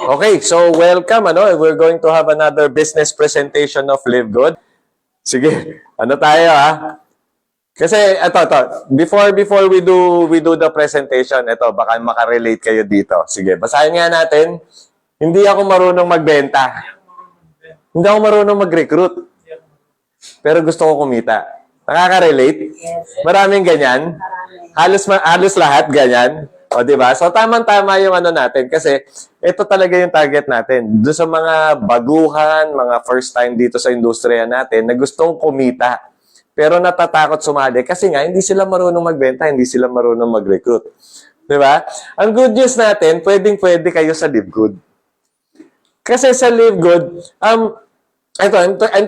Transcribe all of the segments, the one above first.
Okay, so welcome. We're going to have another business presentation of Live Good. Sige, tayo Kasi ito. Before we do the presentation, ito baka makarelate kayo dito. Sige, basahin nga natin. Hindi ako marunong magbenta. Hindi ako marunong mag-recruit. Pero gusto ko kumita. Nakaka-relate? Maraming ganyan. Halos lahat ganyan. O, diba? So, tamang-tama yung natin. Kasi, ito talaga yung target natin. Doon sa mga baguhan, mga first time dito sa industriya natin na gustong kumita. Pero natatakot sumali. Kasi nga, hindi sila marunong magbenta, hindi sila marunong mag-recruit. Diba? Ang good news natin, pwedeng-pwede kayo sa Live Good. Kasi sa Live Good, I'm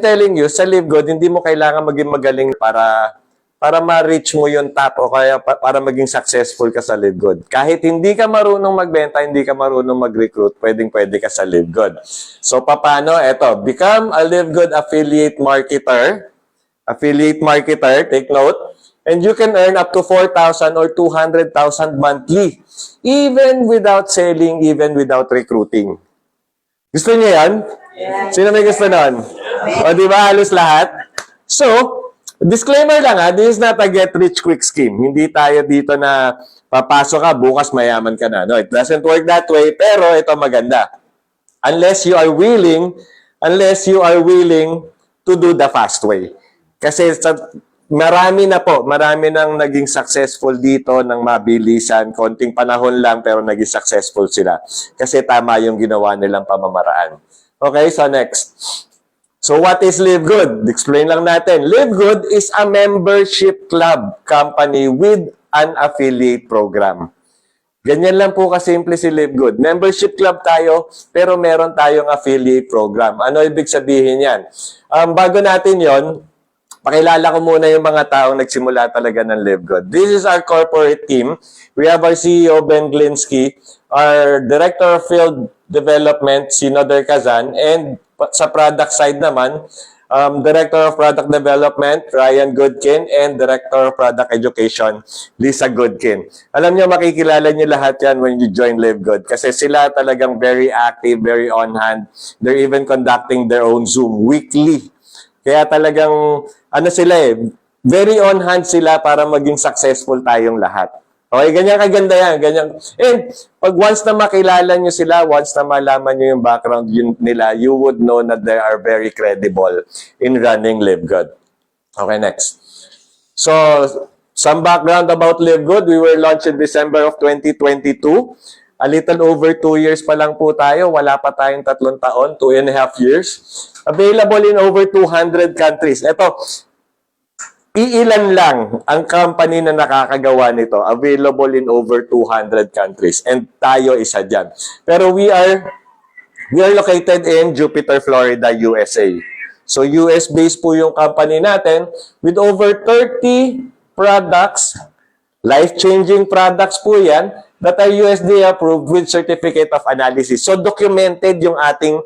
telling you, sa Live Good, hindi mo kailangan maging magaling para ma-reach mo yung top o kaya para maging successful ka sa Live Good. Kahit hindi ka marunong magbenta, hindi ka marunong mag-recruit, pwedeng-pwede ka sa Live Good. So, paano? Ito, become a Live Good affiliate marketer. Affiliate marketer, take note. And you can earn up to 4,000 or 200,000 monthly. Even without selling, even without recruiting. Gusto niyo yan? Yeah. Sino may gusto nun? O, di ba? Halos lahat. So, disclaimer lang this is not a get-rich-quick scheme. Hindi tayo dito na papasok ka, bukas mayaman ka na. No, it doesn't work that way, pero ito maganda. Unless you are willing to do the fast way. Kasi marami nang naging successful dito ng mabilisan, konting panahon lang pero naging successful sila. Kasi tama yung ginawa nilang pamamaraan. Okay, so next. So what is Live Good? Explain lang natin. Live Good is a membership club company with an affiliate program. Ganyan lang po kasimple si Live Good. Membership club tayo, pero meron tayong affiliate program. Ano ibig sabihin yan? Bago natin yon, pakilala ko muna yung mga taong nagsimula talaga ng Live Good. This is our corporate team. We have our CEO, Ben Glinsky, our Director of Field Development, si Noder Kazan, and sa product side naman, Director of Product Development, Ryan Goodkin, and Director of Product Education, Lisa Goodkin. Alam niyo, makikilala niyo lahat yan when you join Live Good kasi sila talagang very active, very on-hand. They're even conducting their own Zoom weekly. Kaya talagang, very on-hand sila para maging successful tayong lahat. Okay, ganyan kaganda yan. Ganyan. And pag once na makilala nyo sila, once na malaman nyo yung background nila, you would know that they are very credible in running Live Good. Okay, next. So, some background about Live Good. We were launched in December of 2022. A little over 2 years pa lang po tayo. Wala pa tayong 3 taon, 2.5 years. Available in over 200 countries. Ito, iilan lang ang company na nakakagawa nito. Available in over 200 countries. And tayo isa dyan. Pero we are located in Jupiter, Florida, USA. So US-based po yung company natin with over 30 products, life-changing products po yan, that are USDA approved with certificate of analysis. So documented yung ating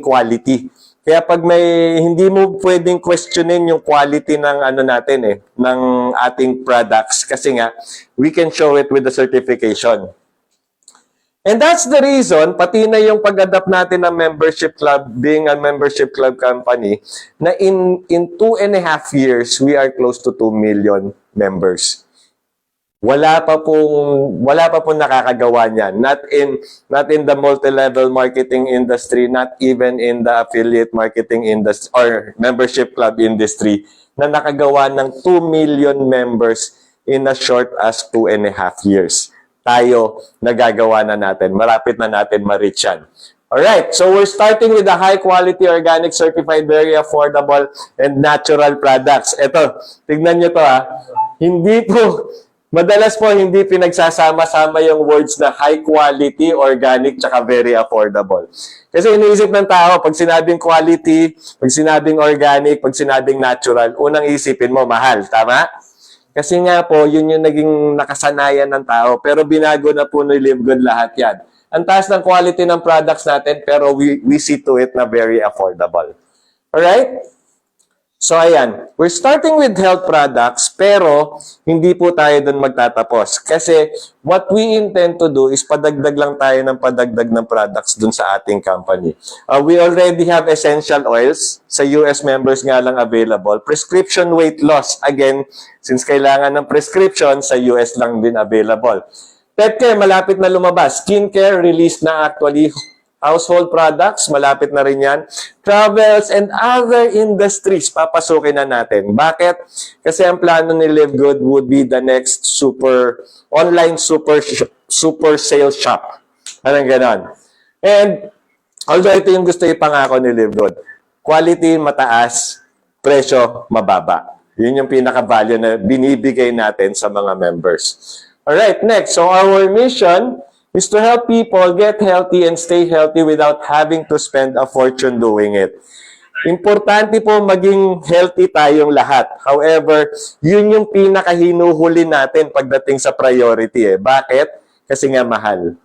quality. Kaya pag hindi mo pwedeng questionin yung quality ng ng ating products kasi nga we can show it with the certification. And that's the reason, pati na yung pag-adapt natin ng membership club, being a membership club company, na in 2.5 years, we are close to 2 million members. Wala pa pong nakakagawa niyan. Not in the multi-level marketing industry, not even in the affiliate marketing industry or membership club industry na nakagawa ng 2 million members in as short as 2.5 years. Tayo, nagagawa na natin. Marapit na natin ma-reach yan. Alright, so we're starting with the high-quality, organic, certified, very affordable, and natural products. Ito, tignan nyo to Madalas po hindi pinagsasama-sama yung words na high quality, organic, tsaka very affordable. Kasi iniisip ng tao, pag sinabing quality, pag sinabing organic, pag sinabing natural, unang isipin mo, mahal. Tama? Kasi nga po, yun yung naging nakasanayan ng tao. Pero binago na po ni Live Good lahat yan. Ang taas ng quality ng products natin, pero we see to it na very affordable. Alright? So ayan, we're starting with health products pero hindi po tayo doon magtatapos. Kasi what we intend to do is padagdag lang tayo ng padagdag ng products doon sa ating company. We already have essential oils. Sa US members nga lang available. Prescription weight loss. Again, since kailangan ng prescription, sa US lang din available. Pet care, malapit na lumabas. Skincare, release na actually. Household products, malapit na rin yan. Travels and other industries, papasukin na natin. Bakit? Kasi ang plano ni Live Good would be the next online super sales shop. Parang ganon. And although ito yung gusto ipangako ni Live Good, quality mataas, presyo mababa. Yun yung pinaka-value na binibigay natin sa mga members. Alright, next. So our mission is to help people get healthy and stay healthy without having to spend a fortune doing it. Importante po maging healthy tayong lahat. However, yun yung pinakahinuhuli natin pagdating sa priority. Bakit? Kasi nga mahal.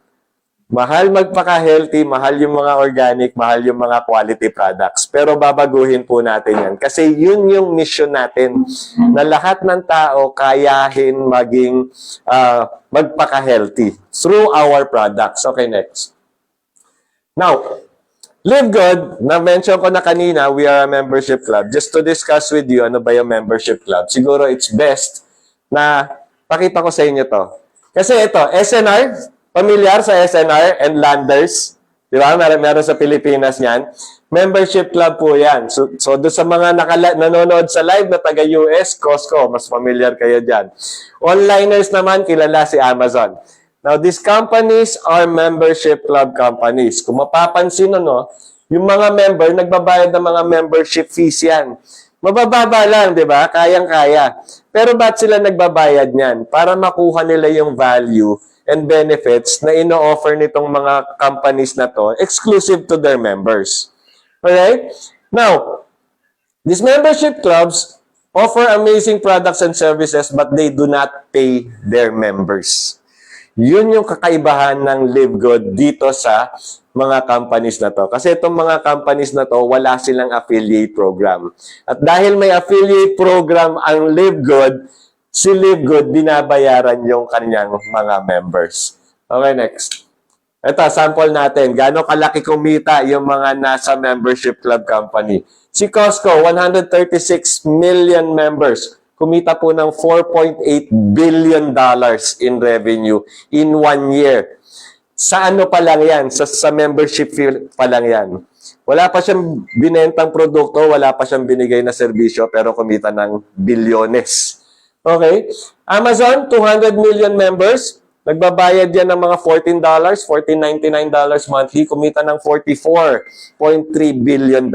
Mahal magpaka-healthy, mahal yung mga organic, mahal yung mga quality products. Pero babaguhin po natin yan. Kasi yun yung mission natin, na lahat ng tao kayahin maging magpaka-healthy through our products. Okay, next. Now, Live Good, na-mention ko na kanina, we are a membership club. Just to discuss with you, ano ba yung membership club? Siguro it's best na pakita ko sa inyo to. Kasi ito, SNR, familiar sa SNR and Landers? Di ba? Meron sa Pilipinas yan. Membership club po yan. So doon sa mga nanonood sa live na taga-US, Costco, mas familiar kayo dyan. Onliners naman, kilala si Amazon. Now, these companies are membership club companies. Kung mapapansin yung mga member, nagbabayad ng mga membership fees yan. Mabababa lang, di ba? Kayang-kaya. Pero ba't sila nagbabayad niyan? Para makuha nila yung value and benefits na ino-offer nitong mga companies na to exclusive to their members. Alright? Now, these membership clubs offer amazing products and services but they do not pay their members. Yun yung kakaibahan ng Live Good dito sa mga companies na to. Kasi itong mga companies na to, wala silang affiliate program. At dahil may affiliate program ang Live Good, si Live Good, binabayaran yung kanyang mga members. Okay, next. Ito, sample natin. Gaano kalaki kumita yung mga nasa membership club company. Si Costco, 136 million members. Kumita po ng $4.8 billion in revenue in 1 year. Sa ano pa lang yan? Sa membership fee pa lang yan. Wala pa siyang binentang produkto, wala pa siyang binigay na serbisyo, pero kumita ng bilyones. Okay? Amazon, 200 million members. Nagbabayad yan ng mga $14, $14.99 monthly. Kumita ng $44.3 billion.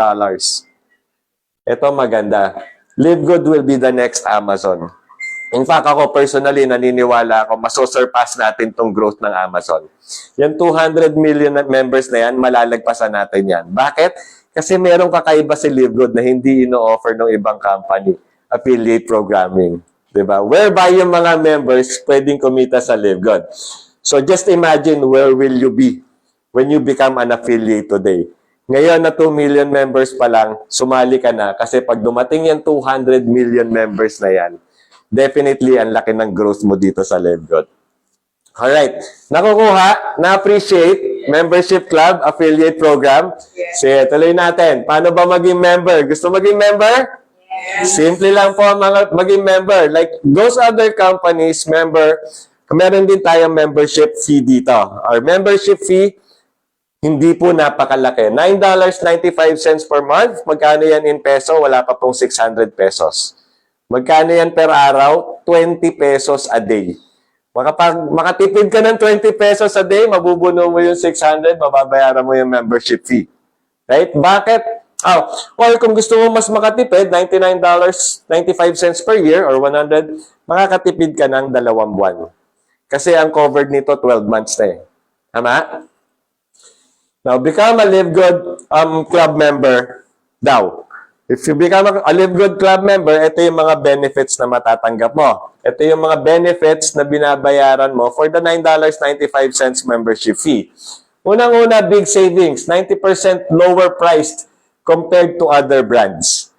Ito maganda. Live Good will be the next Amazon. In fact, ako personally, naniniwala ako, masosurpass natin tong growth ng Amazon. Yan 200 million members na yan, malalagpasan natin yan. Bakit? Kasi merong kakaiba si Live Good na hindi ino-offer ng ibang company. Affiliate programming. Diba? Whereby yung mga members pwedeng kumita sa Live Good. So just imagine where will you be when you become an affiliate today. Ngayon na 2 million members pa lang, sumali ka na kasi pag dumating yung 200 million members na yan, definitely ang laki ng growth mo dito sa Live Good. Alright. Nakukuha, na-appreciate, membership club, affiliate program. Yeah. Sige, tuloy natin. Paano ba maging member? Gusto maging member? Simple lang po maging member. Like those other companies, meron din tayong membership fee dito. Our membership fee, hindi po napakalaki. $9.95 per month. Magkano yan in peso? Wala pa pong 600 pesos. Magkano yan per araw? 20 pesos a day. Makatipid ka ng 20 pesos a day, mabubuno mo yung 600, mababayaran mo yung membership fee. Right? Bakit? Or kung gusto mo mas makatipid, $99.95 per year or 100, makakatipid ka ng 2 buwan. Kasi ang covered nito 12 months na eh. Tama? Now, become a Live Good club member daw. If you become a Live Good club member, ito yung mga benefits na matatanggap mo. Ito yung mga benefits na binabayaran mo for the $9.95 membership fee. Unang-una, big savings. 90% lower priced compared to other brands.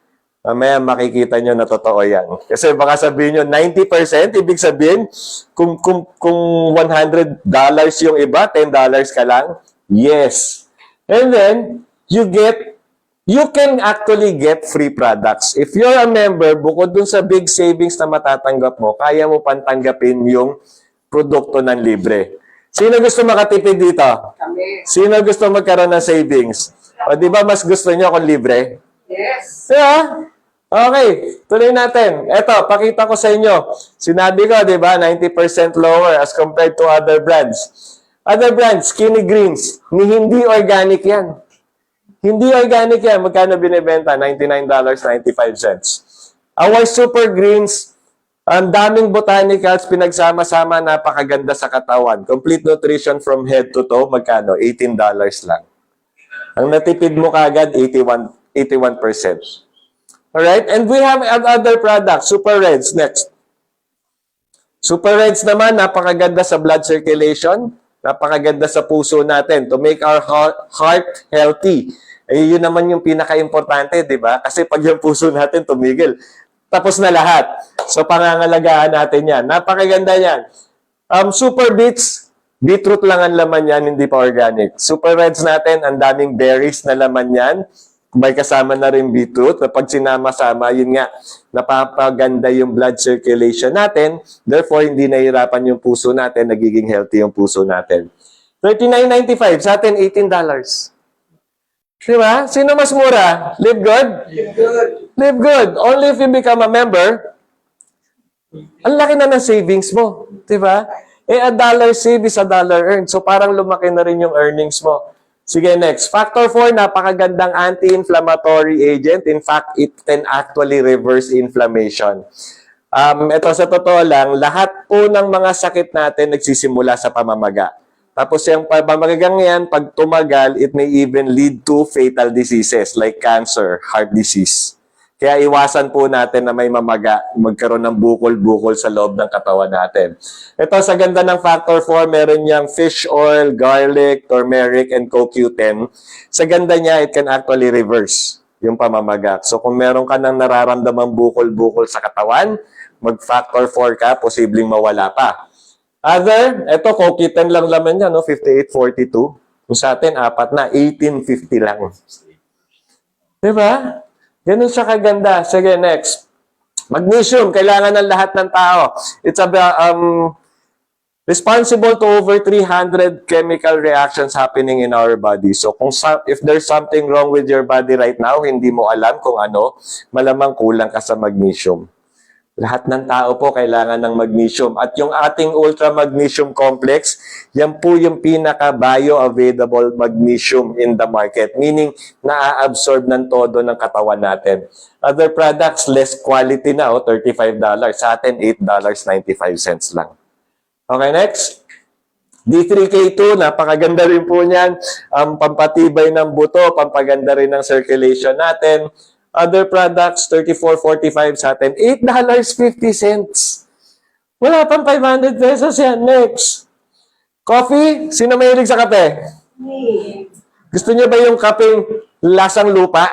Mamaya makikita nyo na totoo yan. Kasi baka sabihin nyo, 90%, ibig sabihin, kung $100 yung iba, $10 ka lang? Yes. And then, you can actually get free products. If you're a member, bukod dun sa big savings na matatanggap mo, kaya mo pantanggapin yung produkto ng libre. Sino gusto makatipid dito? Kami. Sino gusto magkaroon ng savings? O di ba mas gusto nyo kung libre? Yes. Yeah. Okay, tuloy natin. Eto, pakita ko sa inyo. Sinabi ko, di ba, 90% lower as compared to other brands. Other brands, Skinny Greens, hindi organic yan. Hindi organic yan. Magkano binibenta? $99.95. Our Super Greens, ang daming botanicals, pinagsama-sama, napakaganda sa katawan. Complete nutrition from head to toe, magkano? $18 lang. Ang natipid mo kagad, 81%. Alright? And we have other products. Super Reds, next. Super Reds naman, napakaganda sa blood circulation. Napakaganda sa puso natin to make our heart healthy. Eh, yun naman yung pinaka-importante, di ba? Kasi pag yung puso natin tumigil, tapos na lahat. So, pangangalagaan natin yan. Napakaganda yan. Super Beets, beetroot lang ang laman yan, hindi pa organic. Super Reds natin, ang daming berries na laman yan. May kasama na rin beetroot. Kapag sinama-sama, yun nga, napapaganda yung blood circulation natin. Therefore, hindi nahihirapan yung puso natin, nagiging healthy yung puso natin. $39.95, sa atin $18. Diba? Sino mas mura? Live good? Live good. Live good. Only if you become a member, ang laki na ng savings mo. Diba? Eh, $1 save is $1 earned. So, parang lumaki na rin yung earnings mo. Sige, next. Factor 4, napakagandang anti-inflammatory agent. In fact, it can actually reverse inflammation. Ito sa totoo lang, lahat po ng mga sakit natin nagsisimula sa pamamaga. Tapos yung pamamagang yan, pag tumagal, it may even lead to fatal diseases like cancer, heart disease. Kaya iwasan po natin na may mamaga, magkaroon ng bukol-bukol sa loob ng katawan natin. Ito, sa ganda ng Factor 4, meron niyang fish oil, garlic, turmeric, and CoQ10. Sa ganda niya, it can actually reverse yung pamamaga. So kung meron ka nang nararamdamang bukol-bukol sa katawan, mag-Factor 4 ka, posibleng mawala pa. Other, ito, CoQ10 lang laman niya, no? 5842. Kung sa atin, apat na, 1850 lang. Diba? Ganun siya kaganda. Sige, next. Magnesium, kailangan ng lahat ng tao. It's responsible to over 300 chemical reactions happening in our body. So, if there's something wrong with your body right now, hindi mo alam kung ano, malamang kulang ka sa magnesium. Lahat ng tao po kailangan ng magnesium. At yung ating Ultra Magnesium Complex, yan po yung pinaka-bioavailable magnesium in the market. Meaning, na-absorb ng todo ng katawan natin. Other products, less quality na, $35. Sa atin, $8.95 lang. Okay, next. D3K2, napakaganda rin po niyan. Pampatibay ng buto, pampaganda rin ng circulation natin. Other products, $34.45 sa atin. $8.50. Wala pang 500 pesos yan. Next. Coffee? Sino mahilig sa kape? Me. Gusto niyo ba yung kapeng lasang lupa?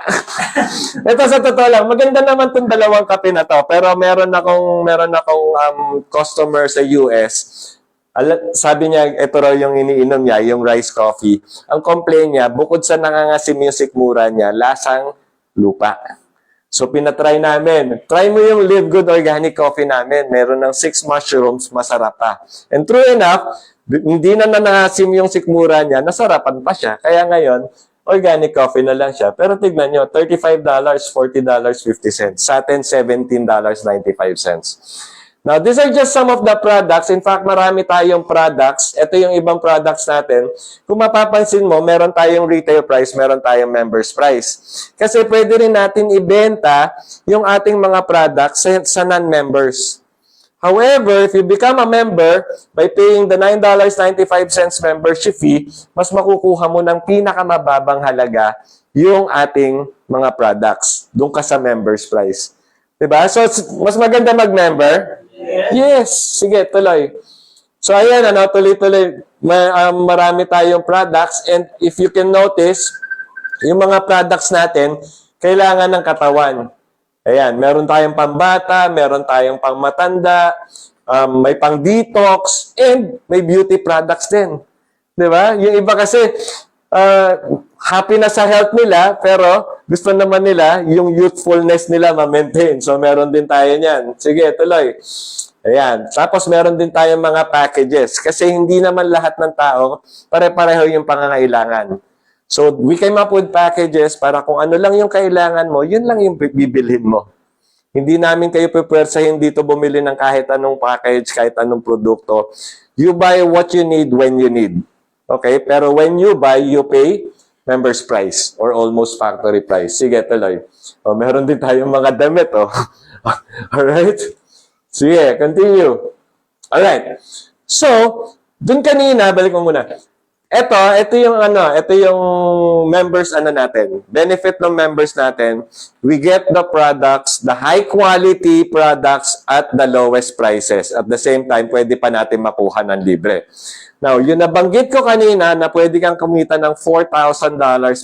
Ito sa totoo lang, maganda naman itong dalawang kape na to. Pero meron akong customer sa US. Sabi niya, ito raw yung iniinom niya, yung rice coffee. Ang complaint niya, bukod sa nangangasim yung sikmura niya, lasang lupa. So, pinatry namin. Try mo yung Live Good Organic Coffee namin. Meron ng 6 mushrooms, masarap pa. And true enough, hindi na nanangasim yung sikmura niya, nasarapan pa siya. Kaya ngayon, organic coffee na lang siya. Pero tignan nyo, $35, $40.50. Sa atin, $17.95. Now, these are just some of the products. In fact, marami tayong products. Ito yung ibang products natin. Kung mapapansin mo, meron tayong retail price, meron tayong members price. Kasi pwede rin natin ibenta yung ating mga products sa non-members. However, if you become a member, by paying the $9.95 membership fee, mas makukuha mo ng pinakamababang halaga yung ating mga products. Doon ka sa members price. Diba? So, mas maganda mag-member? Yes. Sige, tuloy. So, ayan, tuloy-tuloy. Marami tayong products. And if you can notice, yung mga products natin, kailangan ng katawan. Ayan, meron tayong pambata, meron tayong pangmatanda, may pang-detox, and may beauty products din. Di ba? Yung iba kasi, happy na sa health nila, pero gusto naman nila yung youthfulness nila ma-maintain. So, meron din tayo niyan. Sige, tuloy. Ayan. Tapos, meron din tayong mga packages. Kasi hindi naman lahat ng tao pare-pareho yung pangangailangan. So, we came up with packages para kung ano lang yung kailangan mo, yun lang yung bibilhin mo. Hindi namin kayo pupwersahin dito bumili ng kahit anong package, kahit anong produkto. You buy what you need when you need. Okay? Pero when you buy, you pay member's price or almost factory price. Sige, tuloy. O, meron din tayong mga damit, oh. Alright? Sige, continue. Alright. So, dun kanina, balik mo muna. Ito yung members natin. Benefit ng members natin, we get the products, the high quality products at the lowest prices. At the same time, pwede pa natin makuha ng libre. Now, yung nabanggit ko kanina na pwede kang kumita ng $4,000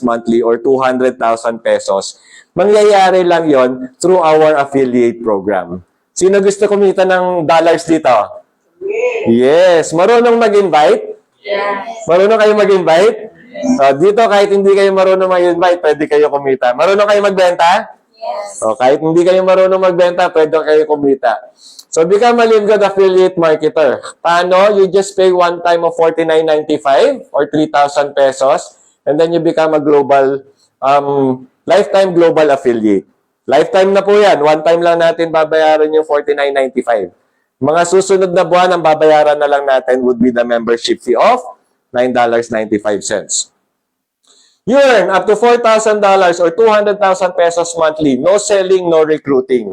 monthly or 200,000 pesos, mangyayari lang yon through our affiliate program. Sino gusto kumita ng dollars dito? Yes. Marunong mag-invite? Yes. Marunong kayo mag-invite? Dito, kahit hindi kayo marunong mag-invite, pwede kayo kumita. Marunong kayo magbenta? Yes. Kahit hindi kayo marunong magbenta, pwede kayo kumita. So, become a Live Good affiliate marketer. Paano? You just pay one time of $49.95 or 3,000 pesos, and then you become a global, lifetime global affiliate. Lifetime na po yan. One time lang natin babayaran yung $49.95. Mga susunod na buwan, ang babayaran na lang natin would be the membership fee of $9.95. You earn up to $4,000 or 200,000 pesos monthly. No selling, no recruiting.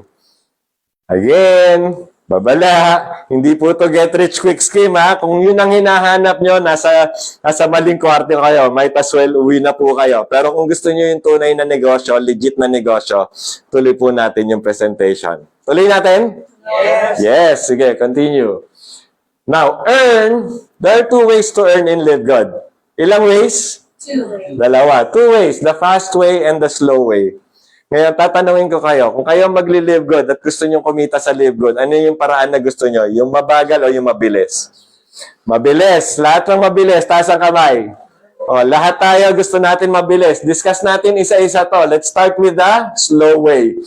Again, babala. Hindi po to get rich quick scheme, ha. Kung yun ang hinahanap nyo, nasa maling kwarto kayo. Might as well uwi na po kayo. Pero kung gusto nyo yung tunay na negosyo, legit na negosyo, tuloy po natin yung presentation. Tuloy natin? Yes. Yes. Sige, continue. Now, earn. There are two ways to earn in Live Good. Ilang ways? 2. Dalawa. Two ways. The fast way and the slow way. Ngayon, tatanungin ko kayo, kung kayo magli-Live Good at gusto nyo kumita sa Live Good, ano yung paraan na gusto nyo? Yung mabagal o yung mabilis? Mabilis. Lahat ng mabilis. Taas ang kamay. Lahat tayo gusto natin mabilis. Discuss natin isa-isa to. Let's start with the slow way.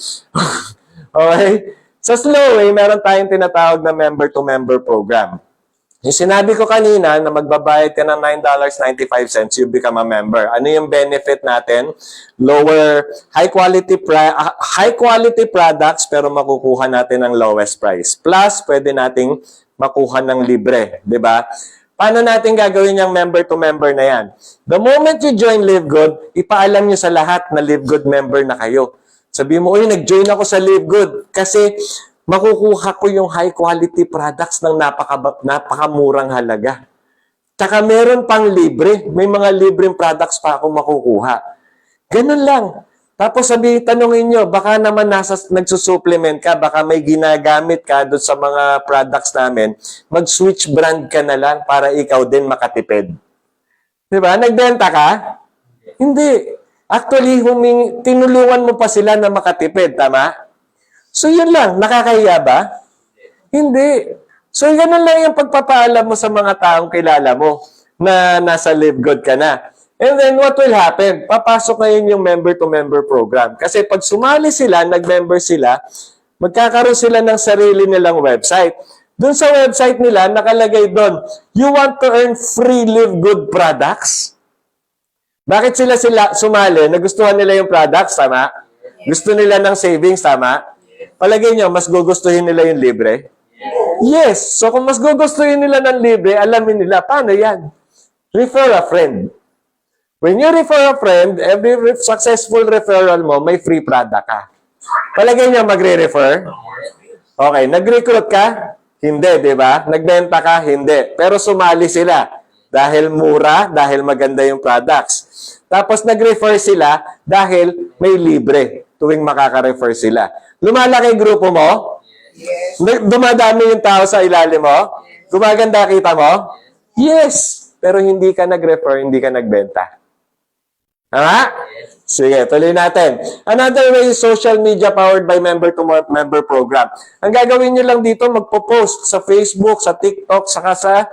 Okay? Sa slow way, meron tayong tinatawag na member-to-member program. Yung sinabi ko kanina na magbabayad ka ng $9.95, you become a member. Ano yung benefit natin? Lower, high quality products pero makukuha natin ang lowest price. Plus, pwede nating makuha ng libre. Diba? Paano natin gagawin yung member-to-member na yan? The moment you join Live Good, ipaalam nyo sa lahat na Live Good member na kayo. Sabi mo, uy, nag-join ako sa Live Good kasi makukuha ko yung high quality products ng napakamurang halaga. Tsaka meron pang libre. May mga libreng products pa ako makukuha. Ganun lang. Tapos tanungin nyo, baka naman nagsusupplement ka, baka may ginagamit ka doon sa mga products namin, mag-switch brand ka na lang para ikaw din makatipid. Diba? Nagbenta ka? Hindi. Actually, tinulungan mo pa sila na makatipid, tama? So, yun lang. Nakakahiya ba? Hindi. So, ganun lang yung pagpapaalam mo sa mga taong kilala mo na nasa Live Good ka na. And then, what will happen? Papasok ngayon yung member-to-member program. Kasi pag sumali sila, nag-member sila, magkakaroon sila ng sarili nilang website. Doon sa website nila, nakalagay doon, you want to earn free Live Good products? Bakit sila sumali? Nagustuhan nila yung products, tama? Gusto nila ng savings, tama? Palagay nyo, mas gugustuhin nila yung libre? Yes. So, kung mas gugustuhin nila ng libre, alamin nila, paano yan? Refer a friend. When you refer a friend, every successful referral mo, may free product ka. Palagay nyo, magre-refer? Okay. Nag-recruit ka? Hindi, di ba? Nagbenta ka? Hindi. Pero sumali sila. Dahil mura, dahil maganda yung products. Tapos nag-refer sila dahil may libre tuwing makaka-refer sila. Lumalaki yung grupo mo? Yes. Dumadami yung tao sa ilalim mo? Gumaganda kita mo? Yes! Pero hindi ka nag-refer, hindi ka nagbenta. Tama? Sige, tuloy natin. Another way is social media powered by member-to-member program. Ang gagawin nyo lang dito, magpo-post sa Facebook, sa TikTok, saka sa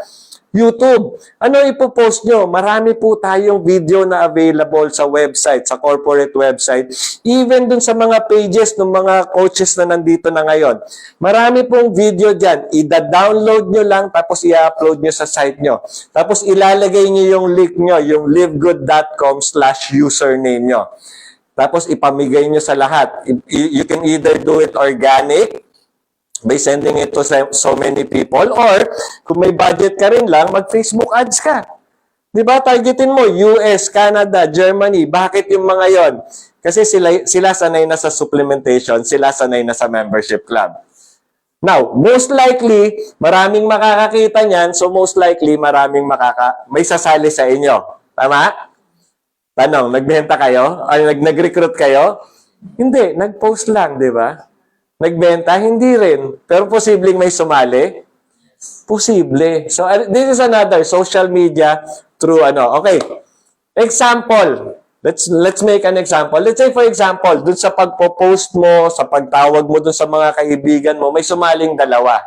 YouTube. Ano ipopost nyo? Marami po tayong video na available sa website, sa corporate website, even dun sa mga pages ng mga coaches na nandito na ngayon. Marami pong video dyan. Ida-download nyo lang, tapos i-upload nyo sa site nyo. Tapos ilalagay nyo yung link nyo, yung livegood.com/username nyo. Tapos ipamigay nyo sa lahat. You can either do it organic, by sending it to so many people, or kung may budget ka rin lang, mag-Facebook ads ka. Di ba? Targetin mo, US, Canada, Germany. Bakit yung mga yon? Kasi sila sanay na sa supplementation, sila sanay na sa membership club. Now, most likely, maraming makakakita niyan, so most likely, may sasali sa inyo. Tama? Tanong, nagbenta kayo? Ay, nag-recruit kayo? Hindi, nag-post lang, di ba? Nagbenta? Hindi rin. Pero posibleng may sumali? Posible. So, this is another social media through Okay. Example. Let's make an example. Let's say, for example, dun sa pagpo-post mo, sa pagtawag mo dun sa mga kaibigan mo, may sumaling dalawa.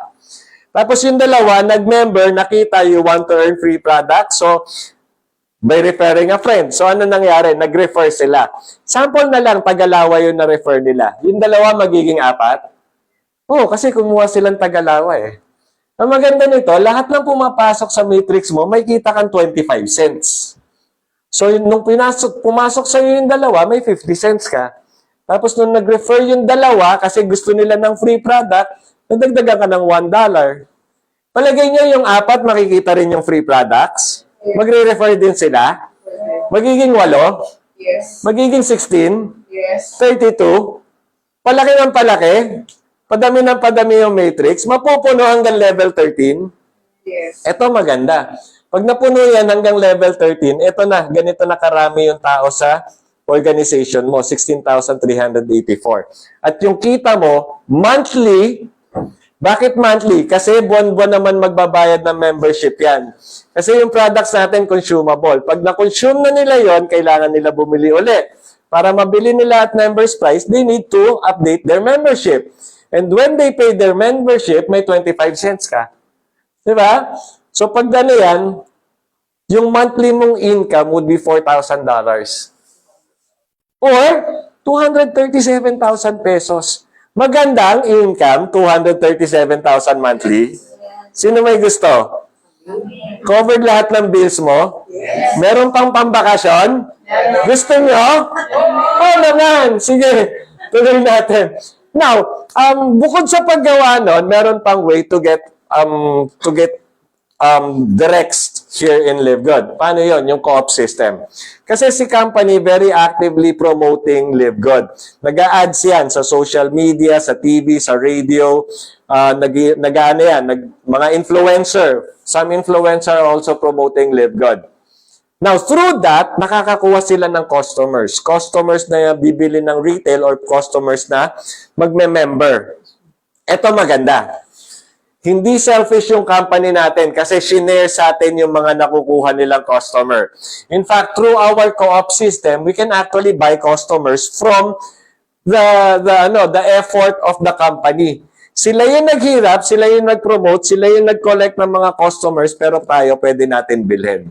Tapos yung dalawa, nag-member, nakita you want to earn free products. So, by referring a friend. So, ano nangyari? Nag-refer sila. Sample na lang, Tagalawa yung na-refer nila. Yung dalawa magiging 4? Oo, kasi kumuha silang Tagalawa eh. Ang maganda nito, lahat ng pumapasok sa matrix mo, may kita kang 25 cents. So, nung pumasok sa iyo yung dalawa, may 50 cents ka. Tapos, nung nag-refer yung dalawa, kasi gusto nila ng free product, nadagdagan ka ng $1. Palagay nyo yung 4, makikita rin yung free products. Magre-refer din sila. Magiging 8. Yes. Magiging 16. Yes. 32. Palaki ng palaki. Padami ng padami yung matrix. Mapupuno hanggang level 13. Yes. Ito maganda. Pag napuno yan hanggang level 13, ito na, ganito na karami yung tao sa organization mo, 16,384. At yung kita mo, monthly. Bakit monthly? Kasi buwan-buwan naman magbabayad ng membership yan. Kasi yung products natin consumable. Pag na-consume na nila yon, kailangan nila bumili ulit. Para mabili nila at members price, they need to update their membership. And when they pay their membership, may 25 cents ka. Diba? So pag gano'n yan, yung monthly mong income would be $4,000. Or 237,000 pesos. Magandang income, 237,000 monthly. Sino may gusto? Covered lahat ng bills mo? Yes. Meron pang pambakasyon? Gusto nyo? Oo naman. Sige, tuloy natin. Now, bukod sa paggawa nun, meron pang way to get directs here in LiveGood. Paano yon? Yung co-op system. Kasi si company very actively promoting LiveGood. Nag-a-ads yan sa social media, sa TV, sa radio. Mga influencer. Some influencer are also promoting LiveGood. Now, through that, nakakakuha sila ng customers. Customers na bibili ng retail or customers na magme-member. Ito maganda. Hindi selfish yung company natin kasi shinare sa atin yung mga nakukuha nilang customer. In fact, through our co-op system, we can actually buy customers from the effort of the company. Sila yung naghirap, sila yung nag-promote, sila yung nag-collect ng mga customers, pero tayo pwede natin bilhin.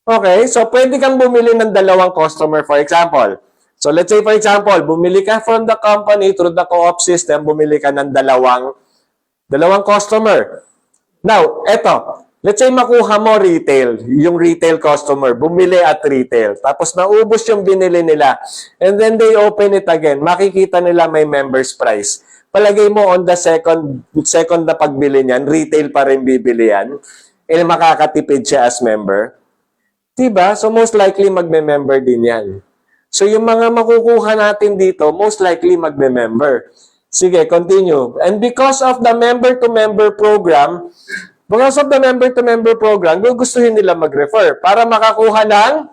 Okay, so pwede kang bumili ng 2 customer, for example. So let's say, for example, bumili ka from the company through the co-op system, bumili ka ng 2 customer. Now, eto, let's say makuha mo retail, yung retail customer, bumili at retail. Tapos naubos yung binili nila. And then they open it again. Makikita nila may members price. Palagay mo on the second na pagbili niyan, retail pa rin bibili yan. Eh, makakatipid siya as member. Diba? So most likely magme-member din yan. So yung mga makukuha natin dito, most likely magme-member. Sige, continue. And because of the member-to-member program, gugustuhin nila mag-refer para makakuha ng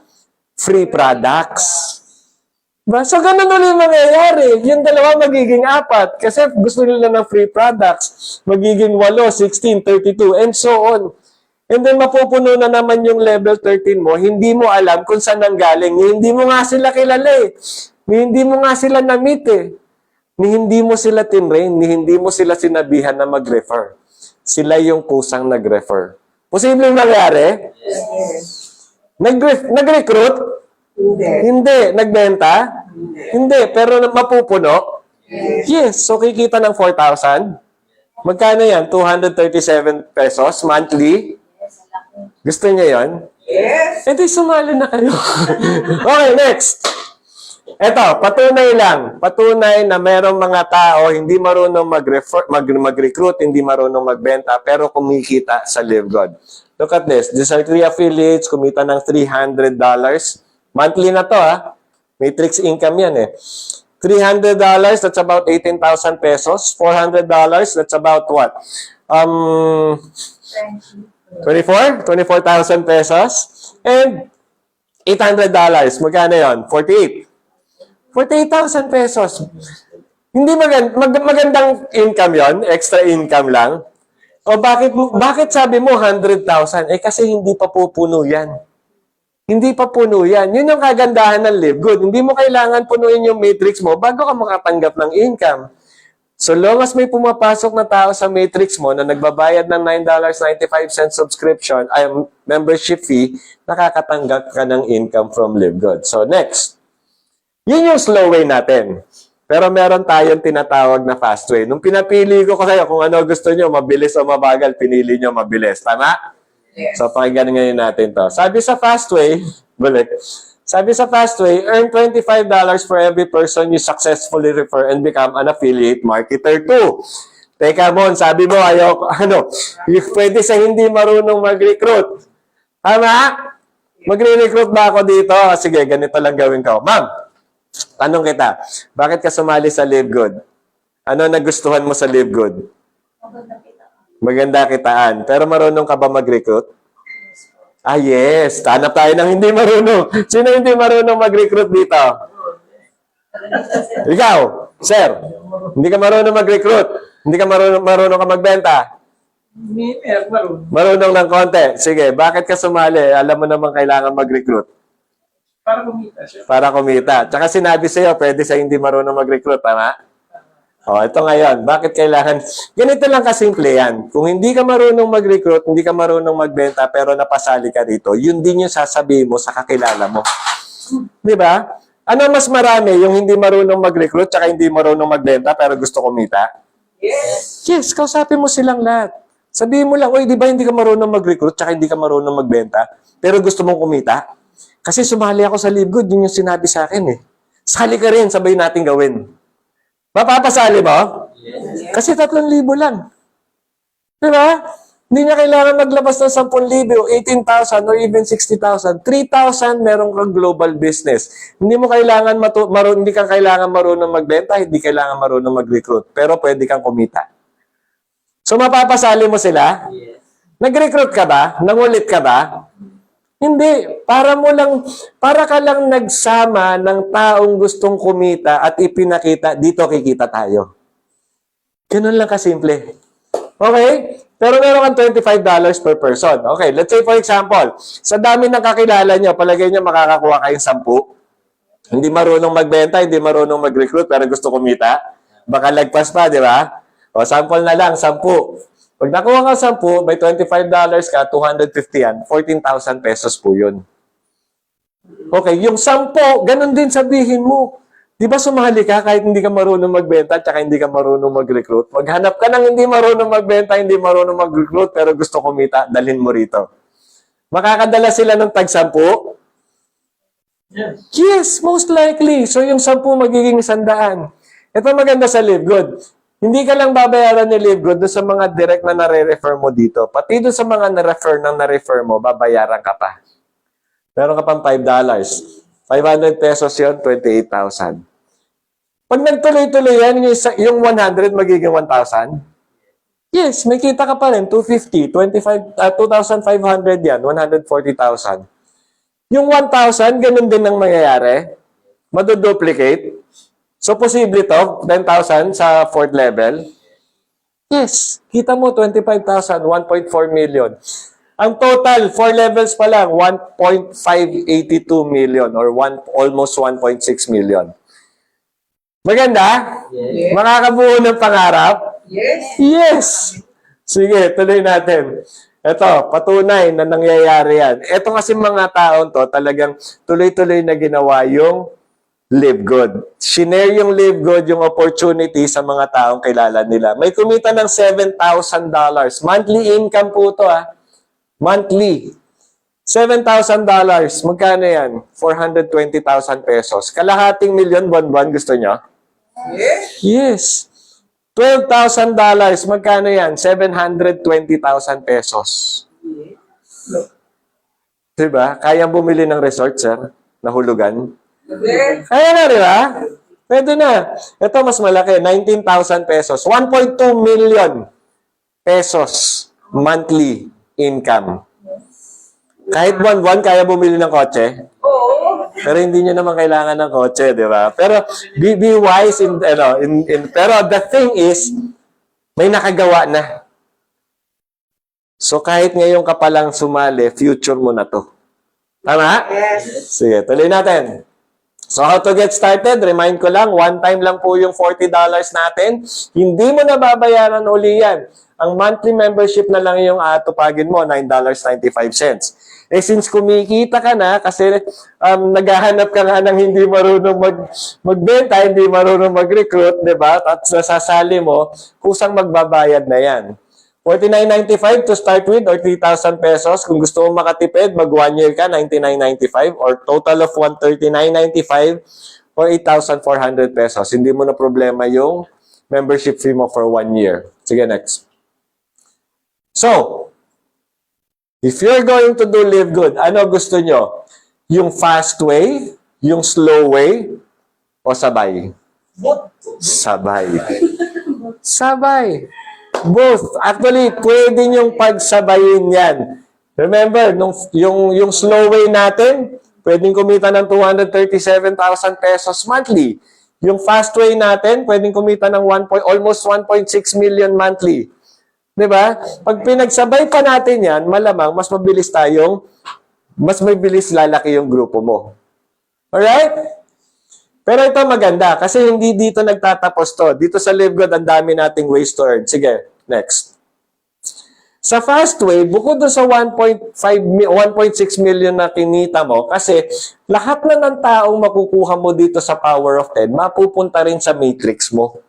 free products. Diba? So, ganun ulit mangyayari. Yung 2 magiging 4 kasi gusto nila ng free products. Magiging 8, 16, 32, and so on. And then mapupuno na naman yung level 13 mo, hindi mo alam kung saan nanggaling. Hindi mo nga sila kilala eh. Hindi mo nga sila na-meet eh. Hindi mo sila tinrain, hindi mo sila sinabihan na mag-refer. Sila yung kusang nag-refer. Posibleng mangyari? Nag-recruit? Hindi. Hindi. Nagbenta? Hindi. Pero mapupuno? Yes. So, kikita ng 4,000? Magkano yan? 237 pesos monthly? Gusto niya yon? Yes. Eh, di sumali na kayo. Okay, next. Eto, patunay lang. Patunay na merong mga tao hindi marunong mag-recruit, hindi marunong magbenta, pero kumikita sa Live God. Look at this. These are 3 affiliates, kumita ng $300. Monthly na to, ha? Matrix income yan, eh. $300, that's about 18,000 pesos. $400, that's about what? 24,000 pesos. And $800, magkano yun? 48,000 pesos. Hindi magandang income yon, extra income lang. O bakit sabi mo 100,000? Eh kasi hindi pa pupuno yan. Hindi pa puno yan. Yun yung kagandahan ng Live Good. Hindi mo kailangan punuin yung matrix mo bago ka makatanggap ng income. So long as may pumapasok na tao sa matrix mo na nagbabayad ng $9.95 subscription, membership fee, nakakatanggap ka ng income from Live Good. So next. Yun yung slow way natin. Pero meron tayong tinatawag na fast way. Nung pinapili ko kasi kung ano gusto nyo, mabilis o mabagal, pinili nyo mabilis. Tama? Yes. So, pakinggan ngayon natin to. Sabi sa fast way, balik. Sabi sa fast way, earn $25 for every person you successfully refer and become an affiliate marketer too. Teka, Mon, sabi mo, pwede sa hindi marunong mag-recruit. Tama? Magre-recruit ba ako dito? Sige, ganito lang gawin ko. Ma'am, tanong kita, bakit ka sumali sa Live Good? Ano nagustuhan mo sa Live Good? Maganda kitaan. Pero marunong ka ba mag-recruit? Ah, yes. Hanap tayo ng hindi marunong. Sino hindi marunong mag-recruit dito? Ikaw, sir. Hindi ka marunong mag-recruit. Hindi ka marunong ka magbenta. Marunong ng konti. Sige, bakit ka sumali? Alam mo naman kailangan mag-recruit. Para kumita siya. Para kumita. Tsaka sinabi sa'yo, pwede sa hindi marunong mag-recruit, tama? O, ito ngayon. Bakit kailangan? Ganito lang kasimple yan. Kung hindi ka marunong mag-recruit, hindi ka marunong magbenta, pero napasali ka rito, yun din yung sasabihin mo sa kakilala mo. Di ba? Ano mas marami? Yung hindi marunong mag-recruit, tsaka hindi marunong magbenta, pero gusto kumita? Yes. Yes, kausapin mo silang lahat. Sabihin mo lang, oy, di ba hindi ka marunong mag-recruit, tsaka hindi ka marunong magbenta, pero gusto mong kumita? Kasi sumali ako sa Live Good, yun yung sinabi sa akin eh. Sali ka rin, sabay natin gawin. Mapapasali mo? Yes. Kasi 3,000 lang. Diba? Hindi niya kailangan maglabas ng 10,000, 18,000, or even 60,000. 3,000 meron kang global business. Hindi mo kailangan hindi ka kailangan marunong magbenta, hindi kailangan marunong mag-recruit, pero pwede kang kumita. So mapapasali mo sila? Yes. Nag-recruit ka ba? Nangulit ka ba? Hindi. Para ka lang nagsama ng taong gustong kumita at ipinakita, dito kikita tayo. Ganun lang kasimple. Okay? Pero meron kang $25 per person. Okay, let's say for example, sa dami ng kakilala nyo, palagay nyo makakakuha kayong 10. Hindi marunong magbenta, hindi marunong mag-recruit, pero gusto kumita. Baka lagpas pa, di ba? O, sample na lang, 10. Pag nakuha ka 10, may $25 ka, 250 yan, 14,000 pesos po yun. Okay, yung 10, ganun din sabihin mo. Di ba sumali ka kahit hindi ka marunong magbenta at hindi ka marunong mag-recruit? Maghanap ka ng hindi marunong magbenta, hindi marunong mag-recruit, pero gusto kumita, dalhin mo rito. Makakadala sila ng tag-10? Yes. Yes, most likely. So yung 10 magiging 100. Ito maganda sa Live Good. Hindi ka lang babayaran ni Live Good doon sa mga direct na nare-refer mo dito. Pati doon sa mga na-refer mo, babayaran ka pa. Meron ka pang $5. 500 pesos yun, 28,000. Pag nagtuloy-tuloy yan, yung 100 magiging 1,000? Yes, may kita ka pa rin. 250, 2,500 yan, 140,000. Yung 1,000, ganun din ang mangyayari. Maduduplicate. So, posible to, 10,000 sa 4th level? Yes. Kita mo, 25,000, 1.4 million. Ang total, 4 levels pa lang, 1.582 million or almost 1.6 million. Maganda? Yes. Makakabuo ng pangarap? Yes. Yes! Sige, tuloy natin. Ito, patunay na nangyayari yan. Ito kasi mga taon to, talagang tuloy-tuloy na ginawa yung Live Good. Shinare yung Live Good, yung opportunity sa mga taong kilala nila. May kumita ng $7,000. Monthly income po to Monthly. $7,000. Magkano yan? 420,000 pesos. Kalahating milyon buwan-buwan, gusto nyo? Yes. Yes. $12,000. Magkano yan? 720,000 pesos. Diba? Kayang bumili ng resort, sir? Nahulugan? Yes. Kaya na, di ba? Pwede na. Ito mas malaki, 19,000 pesos. 1.2 million pesos monthly income. Kahit buwan-buwan, kaya bumili ng kotse. Oo. Pero hindi nyo naman kailangan ng kotse, di ba? Pero be wise pero the thing is, may nakagawa na. So kahit ngayon ka palang sumali, future mo na to. Tama? Yes. Sige, tuloy natin. So how to get started? Remind ko lang, one time lang po yung $40 natin. Hindi mo na babayaran uli yan. Ang monthly membership na lang yung atupagin mo, $9.95. Since kumikita ka na, kasi naghahanap ka nga ng hindi marunong magbenta, hindi marunong mag-recruit, di ba? At nasasali mo, kusang magbabayad na yan. $49.95 to start with or 3,000 pesos. Kung gusto mo makatipid, mag 1 year ka, $99.95 or total of $139.95 or 8,400 pesos. Hindi mo na problema yung membership fee mo for 1 year. Sige, next. So, if you're going to do Live Good, ano gusto nyo? Yung fast way, yung slow way, o sabay? Sabay. Sabay. Both. Actually, pwede nyong pagsabayin yan. Remember, yung slow way natin, pwedeng kumita ng 237,000 pesos monthly. Yung fast way natin, pwedeng kumita ng almost 1.6 million monthly. Diba? Pag pinagsabay pa natin yan, malamang mas mabilis lalaki yung grupo mo. Alright? Pero ito maganda kasi hindi dito nagtatapos to. Dito sa Live Good, ang dami nating ways to earn. Sige, next. Sa fast way, bukod doon sa 1.6 million na kinita mo, kasi lahat na ng taong makukuha mo dito sa Power of 10, mapupunta rin sa matrix mo.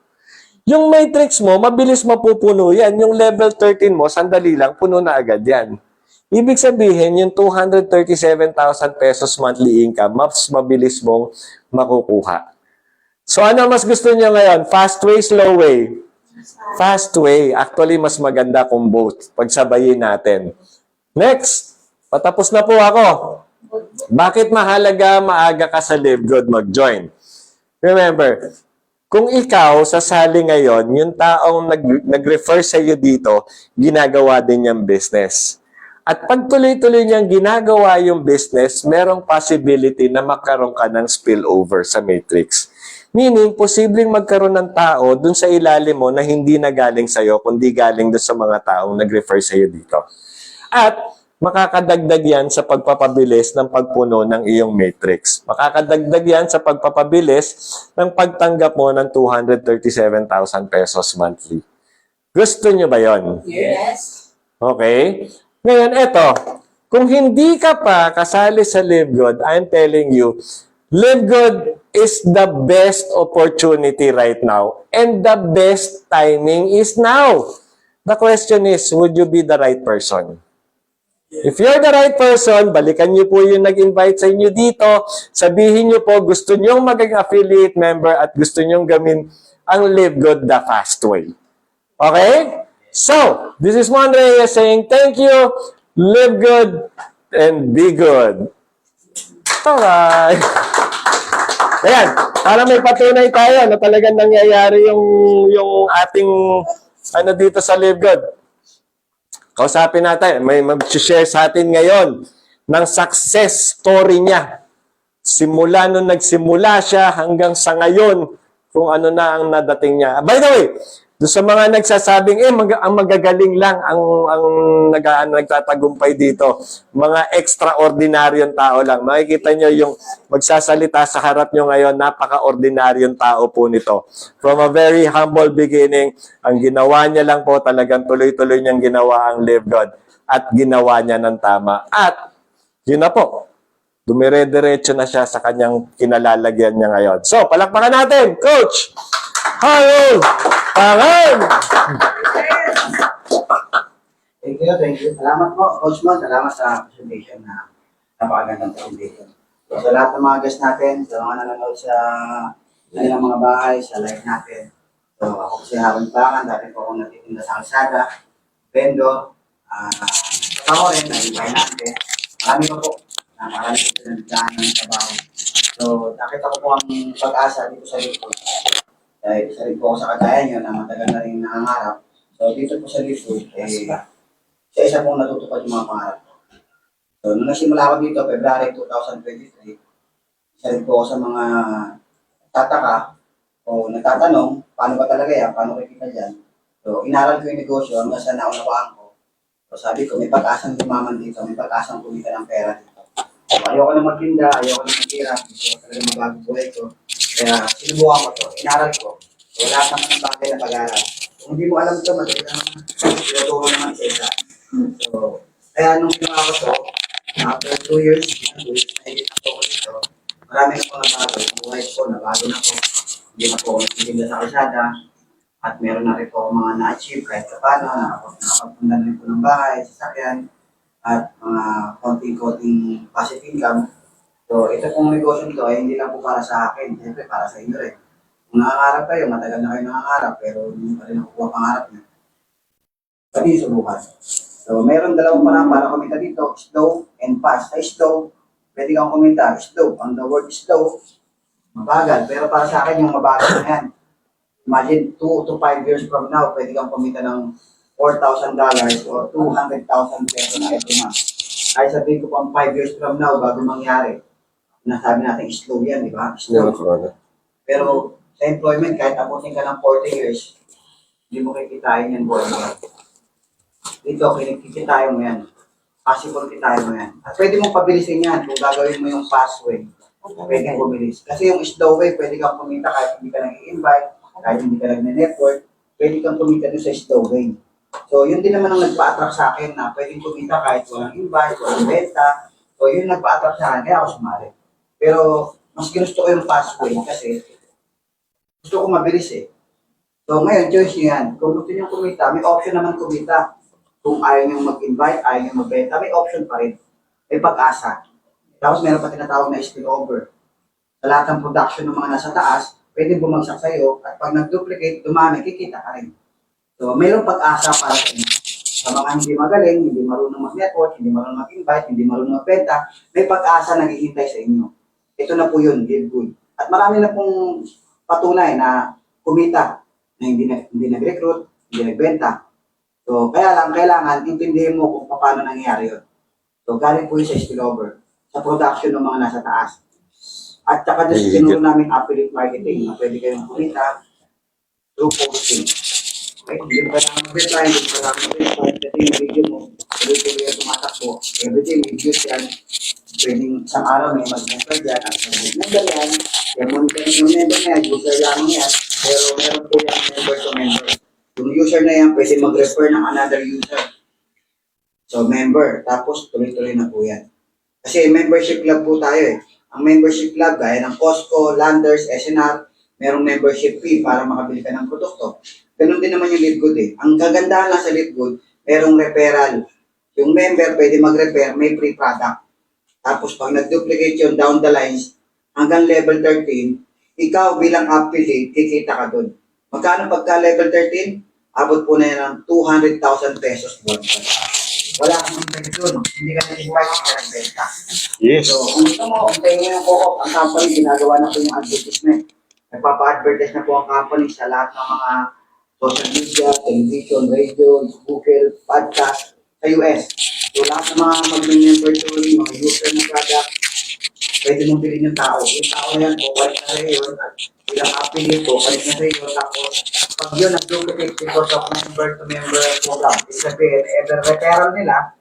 Yung matrix mo, mabilis mapupuno yan. Yung level 13 mo, sandali lang, puno na agad yan. Ibig sabihin, yung 237,000 pesos monthly income, mas mabilis mong makukuha. So, ano mas gusto niyo ngayon? Fast way, slow way? Fast way. Actually, mas maganda kung both. Pagsabayin natin. Next. Patapos na po ako. Bakit mahalaga maaga ka sa Live Good mag-join? Remember, kung ikaw sasali ngayon, yung taong nag-refer sa iyo dito, ginagawa din niyang business. At pag tuloy-tuloy niyang ginagawa yung business, merong possibility na magkaroon ka ng spillover sa matrix. Meaning, posibleng magkaroon ng tao dun sa ilalim mo na hindi na galing sa'yo, kundi galing dun sa mga taong nag-refer sa iyo dito. At makakadagdag yan sa pagpapabilis ng pagpuno ng iyong matrix. Makakadagdag yan sa pagpapabilis ng pagtanggap mo ng 237,000 pesos monthly. Gusto nyo ba yon? Yes. Okay? Ngayon, eto. Kung hindi ka pa kasali sa Live Good, I'm telling you, Live Good is the best opportunity right now. And the best timing is now. The question is, would you be the right person? If you're the right person, balikan niyo po yung nag-invite sa inyo dito. Sabihin niyo po, gusto niyong maging affiliate member at gusto niyong gamin ang Live Good the fast way. Okay? So, this is Juan Reyes saying, thank you, live good, and be good. Alright. Ayan, para may patunay tayo na talagang nangyayari yung ating dito sa Live Good. Kausapin natin, may mag-share sa atin ngayon ng success story niya. Simula nung nagsimula siya hanggang sa ngayon, kung ano na ang nadating niya. By the way, Doon sa mga nagsasabing, ang magagaling lang nagtatagumpay dito. Mga extraordinaryong tao lang. Makikita nyo yung magsasalita sa harap nyo ngayon, napaka-ordinaryong tao po nito. From a very humble beginning, ang ginawa niya lang po talagang tuloy-tuloy niyang ginawa ang live God. At ginawa niya ng tama. At yun na po. Dumire-diretso na siya sa kanyang kinalalagyan niya ngayon. So, palakpakan natin, Coach Harold Pangan! Thank you, thank you. Salamat po, Coach Mon. Salamat sa presentation na napakagandang presentation. So, sa lahat ng mga guests natin, sa mga nanonood sa kanilang mga bahay, sa live natin. So, ako si Harold Pangan. Dati po akong natitinda sa kalsada, vendor. Ako rin, nag-ibay natin. Marami pa po. Marami po pinagdaan ng trabaho. So, nakita ko po ang pag-asa dito sa Lipo. Dahil isa rin po ako sa kagaya nyo na matagal na rin nangangarap. So, dito po sa Lipo, isa pong natutupad yung mga pangarap ko. So, nung nagsimula ako dito, February 2023, isa rin po ako sa mga tataka o nagtatanong, paano ba talaga yan? Paano kikita dyan? So, inaral ko yung negosyo hanggang sa naunawaan ko. So, sabi ko, may pag-asang lumaman dito, may pag-asang kumita ng pera dito. So, ayoko na magtinda, ayoko na mag-hirap, gusto ko talaga magbago buhay ko. Kaya sinubukan ko to, inaral ko. So, lahat naman ng bagay na pag-aaral. Kung hindi mo alam ito, madali naman. Tinuturo naman sa isa. So, kaya nung ginawa ko to, after 2 years, nahigit ako ko dito, marami na po nabago. Yung buhay ko, nabago na po. Hindi na po ako nagtitinda sa kalsada. At meron na rin po ako mga na-achieve kahit sa paano, nakapagpundan rin po ng bahay, sasakyan, at mga konting-konting passive income. So, ito pong negosyo nito ay hindi lang po para sa akin, siyempre para sa inyo rin. Kung nangangarap kayo, matagal na kayo nangangarap, pero hindi pa rin nakukuha pangarap niyo. Pwede subukan. So, mayroon dalawang parang para kumita dito, slow and fast. Sa slow, pwede kang kumita. Slow, on the word slow, mabagal. Pero para sa akin, yung mabagal na yan. Imagine, 2 to 5 years from now, pwede kang kumita ng $4,000 or 200,000 pesos na every month. Ay sabihin ko pang 5 years from now, bago mangyari, nasabi natin slow yan, di ba? Slow. Pero sa employment, kahit abutin ka ng 40 years, hindi mo kikitain yan buwan mo. Dito, kikitain mo yan. Possible kikitain mo yan. At pwede mong pabilisin yan kung gagawin mo yung fast way. Pwede mong pabilis. Kasi yung slow way, pwede kang kumita kahit hindi ka nag-i-invite, kahit hindi ka nag-network, pwede kang kumita doon sa slow way. So, yun din naman ang nagpa-attract sa akin na pwedeng kumita kahit walang invite, walang benta. So, yun nagpa-attract sa akin, kaya ako sumali. Pero, mas ginusto ko yung fast way kasi gusto ko mabilis eh. So, ngayon, choice nyo yan. Kung gusto nyo kumita, may option naman kumita. Kung ayaw nyo mag-invite, ayaw nyo magbenta, may option pa rin. May pag-asa. Tapos, meron pa tinatawag na spillover. Sa lahat ng production ng mga nasa taas, pwede bumagsak sa'yo at pag nag-duplicate, dumami, kikita ka rin. So, mayroong pag-asa para sa inyo. Sa mga hindi magaling, hindi marunong mag-network, hindi marunong mag-invite, hindi marunong magbenta, may pag-asa naghihintay sa inyo. Ito na po yun, Live Good. At marami na pong patunay na kumita, na hindi nag-recruit, hindi nagbenta. So, kaya lang, kailangan intindihin mo kung paano nangyayari yun. So, galing po yun sa spillover, sa production ng mga nasa taas. At saka doon sinuro namin affiliate marketing na pwede kayong kumita through posting. Okay, hindi pa lang mag-reply, hindi pa lang mag-reply, kasi yung video mo, tuloy-tuloy yung tumatakbo. Everyday may views yan, pwedeng isang araw may mag-member dyan, at mag-member yan, yung monitoring yung member na yan, user lang yan, pero meron po yung member to member. Yung user na yan, pwede mag-refer ng another user. So, member, tapos tuloy-tuloy na po yan. Kasi membership club po tayo eh. Ang membership club, gaya ng Costco, Landers, SNR, merong membership fee para makabili ka ng produkto. Ganun din naman yung Live Good eh. Ang kagandahan lang sa Live Good, merong referral. Yung member pwede mag-refer, may free product. Tapos pag nag-duplicate yun down the lines, hanggang level 13, ikaw bilang affiliate, kikita ka dun. Magkano pagka level 13? Abot po na yan ng 200,000 pesos buwan. Wala kang invite dun. Hindi ka nag-invite, hindi ka nagbenta. Yes. So, kung gusto mo, untayin mo yung co-op, ang company, ginagawa na po yung advertisement. Nagpapa-advertise na po ang company sa lahat ng mga social media, television, radio, Google, podcast, sa US. So, lahat ng mga mag-member to, mga user ng product, pwede mong bilhin yung tao. Yung tao na yan, kukulit na sa iyo, at bilang affiliate, kukulit na sa iyo, tapos pag yun ang duplicate because of member to member program, ibig sabihin, every referral nila,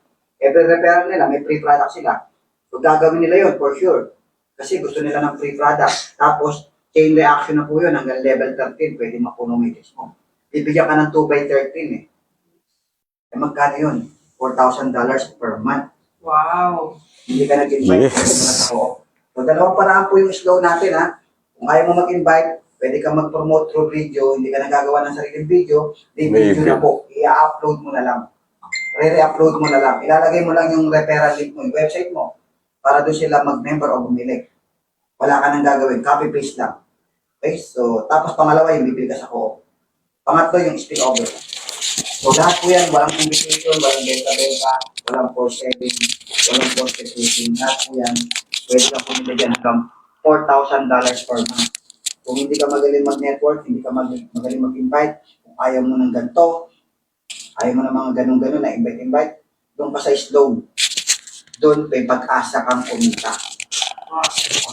may free product sila. So gagawin nila yun for sure. Kasi gusto nila ng free product. Tapos, chain reaction na po yun hanggang level 13, pwede mapuno meetings mo. Bibigyan ka ng 2 by 13 eh. Eh magkano yun? $4,000 per month. Wow. Hindi ka nag-invite. Yes. So, dalawang paraan po yung slow natin ha. Kung ayaw mo mag-invite, pwede ka mag-promote through video, hindi ka nagagawa ng sariling video, di video Maybe. na po. I-upload mo na lang. Re-upload mo na lang. Ilalagay mo lang yung referral link mo, yung website mo, para doon sila mag-member o bumili. Wala ka nang gagawin. Copy-paste lang. Okay? So, tapos pangalawa yung bibili ka sa co-op. Pangatlo yung spill over. So, lahat po yan, walang invitation, walang benta-benta, walang force saving, walang force saving. Lahat po yan, pwede ka po nilagyan hanggang $4,000 per month. Kung hindi ka magaling mag-network, hindi ka magaling mag-invite, kung ayaw mo ng ganito, ayaw mo ng mga ganun-ganun na invite-invite, doon ka sa slow. Doon may pag-asa kang kumita.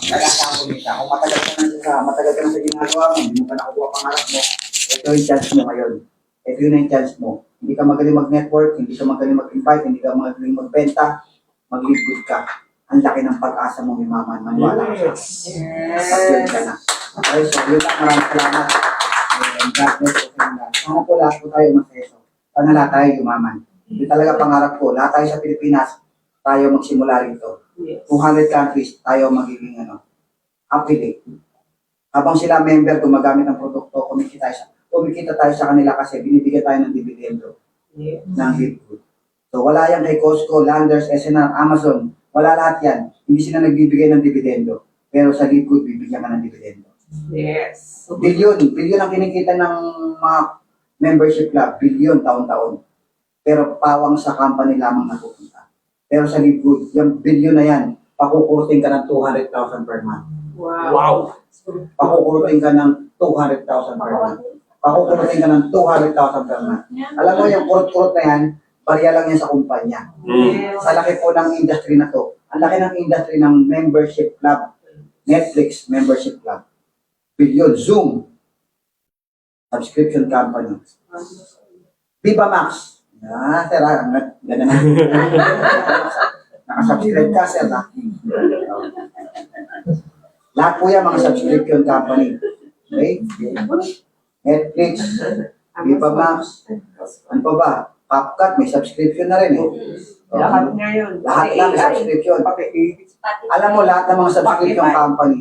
Pag-asa kang kumita. Kung matagal ka na sa ginagawa mo, hindi mo pa nakukuha pangarap mo, ito yung chance mo ngayon. Ito yun yung chance mo. Hindi ka magaling mag-network, hindi ka magaling mag-invite, hindi ka magaling magbenta, mag-live good ka. Ang laki ng pag-asa mo, Maman. Maniwala ka sa akin. Pag-yun ka na. Okay, so yun lang. Maraming salamat. And God bless you. Sana po lahat po tayo maseso. Sana lahat tayo yumaman. Hindi talaga pangarap ko. Lahat tayo sa Pilipinas, tayo magsimula rito. Yes. 200 countries, tayo magiging affiliate. Habang sila member, gumagamit ng produkto, kumikita tayo sa kanila kasi binibigyan tayo ng dividendo Yes. ng Leadgood. So wala yan kay Costco, Landers, SNR, Amazon. Wala lahat yan. Hindi sila nagbibigay ng dividendo. Pero sa Leadgood, bibigyan ka ng dividendo. Yes. Bilyon ang kinikita ng mga membership club. Bilyon taon-taon. Pero pawang sa company lamang napupunta. Pero sa Leadgood, yung bilyon na yan, pakukurting ka ng 200,000 per month. Wow. Pakukurting ka ng 200,000 per month. Pakukurting ka ng 200,000 per month. Alam mo, yung kurot-kurot na yan, barya lang yan sa kumpanya. Yes. Sa laki po ng industry na to. Ang laki ng industry ng membership club. Netflix membership club. Billion. Zoom. Subscription company. Viva Max. Sir, ganda na. Nakasubscribe ka, sir, ha? Lahat po yan, mga subscription company. Okay? Netflix. Viva Max. Ano pa ba? CapCut, may subscription na rin, eh. Lahat ngayon. Lahat lang subscription. Alam mo, lahat ng mga subscription company,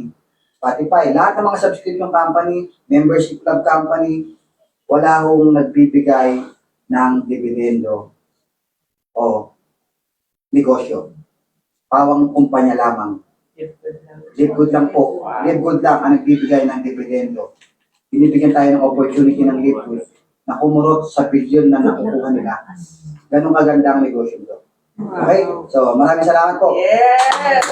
Spotify, lahat ng mga subscription company, membership club company, wala hong nagbibigay ng dividendo o negosyo. Pawang kumpanya lamang. Live good lang po. Live good lang ang nagbibigay ng dividendo. Binibigyan tayo ng opportunity ng live good na kumurot sa bilyon na nakukuha nila. Ganun kaganda ang negosyo ito. Okay? So, maraming salamat po. Yes.